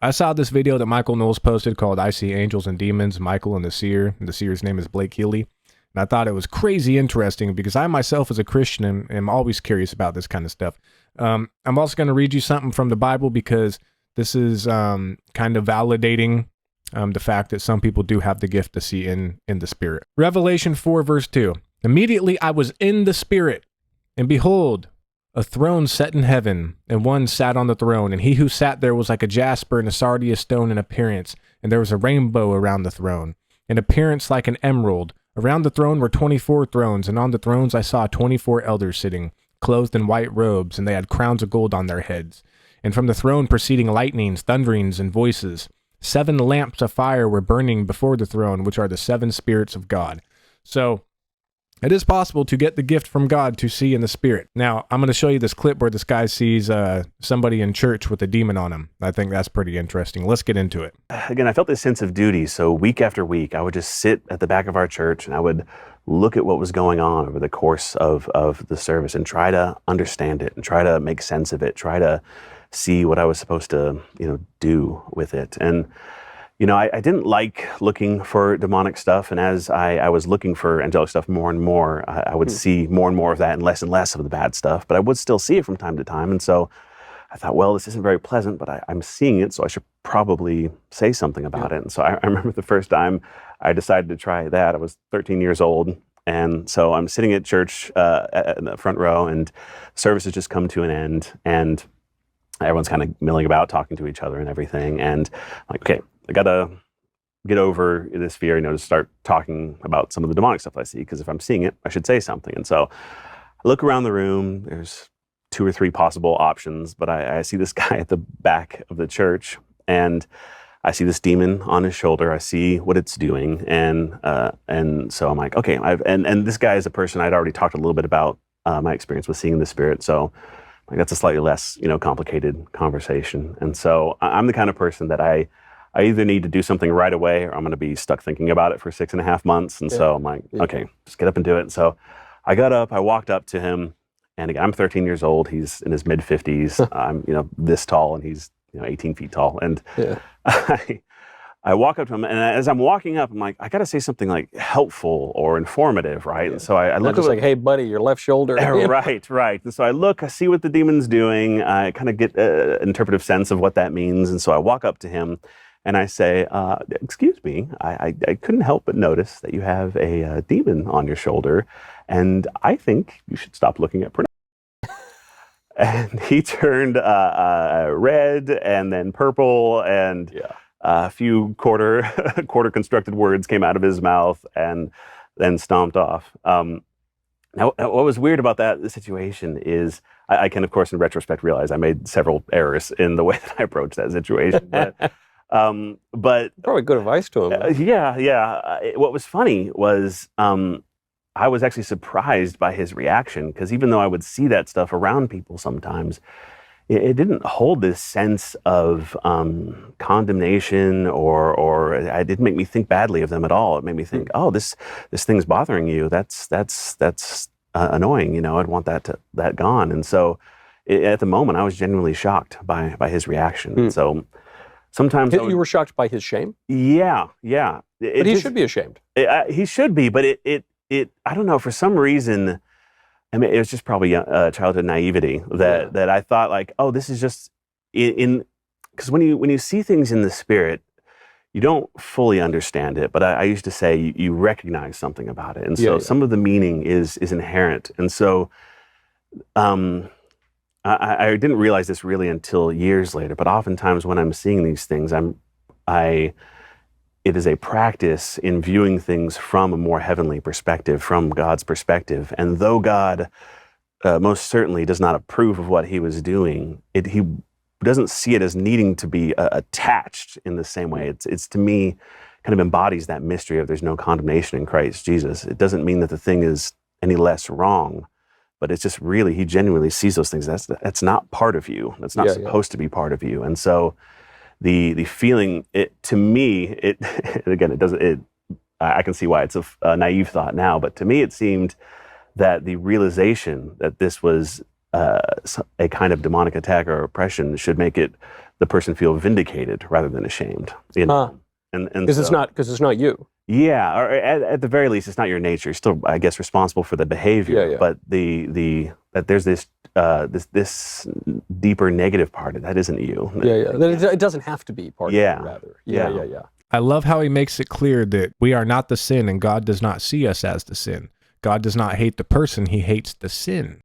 I saw this video that Michael Knowles posted called I See Angels and Demons, Michael and the Seer. The Seer's name is Blake Healy. And I thought it was crazy interesting because I myself as a Christian am always curious about this kind of stuff. I'm also going to read you something from the Bible because this is kind of validating the fact that some people do have the gift to see in the Spirit. Revelation 4 verse 2. Immediately I was in the Spirit, and behold, a throne set in heaven, and one sat on the throne, and he who sat there was like a jasper and a sardius stone in appearance, and there was a rainbow around the throne, in appearance like an emerald. Around the throne were 24 thrones, and on the thrones I saw 24 elders sitting, clothed in white robes, and they had crowns of gold on their heads. And from the throne proceeding lightnings, thunderings, and voices. 7 lamps of fire were burning before the throne, which are the 7 spirits of God. So, it is possible to get the gift from God to see in the Spirit. Now, I'm going to show you this clip where this guy sees somebody in church with a demon on him. I think that's pretty interesting. Let's get into it. Again, I felt this sense of duty. So week after week, I would just sit at the back of our church and I would look at what was going on over the course of the service and try to understand it and try to make sense of it, try to see what I was supposed to, do with it. And I didn't like looking for demonic stuff, and as I was looking for angelic stuff more and more, I would see more and more of that and less of the bad stuff, but I would still see it from time to time, and so I thought, well, this isn't very pleasant, but I'm seeing it, so I should probably say something about it. And so I remember the first time I decided to try that. I was 13 years old, and so I'm sitting at church in the front row, and service has just come to an end, and everyone's kind of milling about, talking to each other and everything, and I'm like, okay, I gotta get over this fear, to start talking about some of the demonic stuff I see, because if I'm seeing it, I should say something. And so I look around the room, there's 2 or 3 possible options, but I see this guy at the back of the church, and I see this demon on his shoulder. I see what it's doing, and so I'm like, okay, and this guy is a person I'd already talked a little bit about my experience with seeing the Spirit, so like that's a slightly less, complicated conversation. And so I'm the kind of person that I either need to do something right away or I'm going to be stuck thinking about it for 6.5 months. And so I'm like, okay, just get up and do it. And so I got up, I walked up to him, and again, I'm 13 years old. He's in his mid 50s. I'm, this tall, and he's, 18 feet tall. And I walk up to him, and as I'm walking up, I'm like, I got to say something like helpful or informative, right? Yeah. And so I look just like, hey, buddy, your left shoulder. Right. And so I look, I see what the demon's doing. I kind of get an interpretive sense of what that means. And so I walk up to him, and I say, excuse me, I couldn't help but notice that you have a demon on your shoulder, and I think you should stop looking at pornography. And he turned red and then purple, and a few quarter constructed words came out of his mouth and then stomped off. Now, what was weird about that situation is I can, of course, in retrospect, realize I made several errors in the way that I approached that situation. But probably good advice to him. What was funny was I was actually surprised by his reaction, because even though I would see that stuff around people sometimes, it didn't hold this sense of condemnation or it didn't make me think badly of them at all. It made me think, oh, this thing's bothering you. That's annoying. I'd want that gone. And so at the moment, I was genuinely shocked by his reaction. And so sometimes you were shocked by his shame? Yeah. But he should be ashamed. He should be, but it I don't know, for some reason, I mean, it was just probably childhood naivety that I thought like, oh, this is just because when you see things in the Spirit, you don't fully understand it. But I used to say you recognize something about it, and so some of the meaning is inherent. And so I didn't realize this really until years later. But oftentimes when I'm seeing these things, it is a practice in viewing things from a more heavenly perspective, from God's perspective. And though God most certainly does not approve of what he was doing, he doesn't see it as needing to be attached in the same way. It's to me kind of embodies that mystery of there's no condemnation in Christ Jesus. It doesn't mean that the thing is any less wrong, but it's just really, he genuinely sees those things. That's not part of you. That's not supposed to be part of you. And so the feeling, to me, again, I can see why it's a naive thought now, but to me it seemed that the realization that this was a kind of demonic attack or oppression should make the person feel vindicated rather than ashamed. You know, and because it's not you. Yeah, or at the very least, it's not your nature. You're still, I guess, responsible for the behavior. Yeah. But that there's this deeper negative part of that isn't you. It doesn't have to be part of you, rather. Yeah. I love how he makes it clear that we are not the sin and God does not see us as the sin. God does not hate the person, he hates the sin.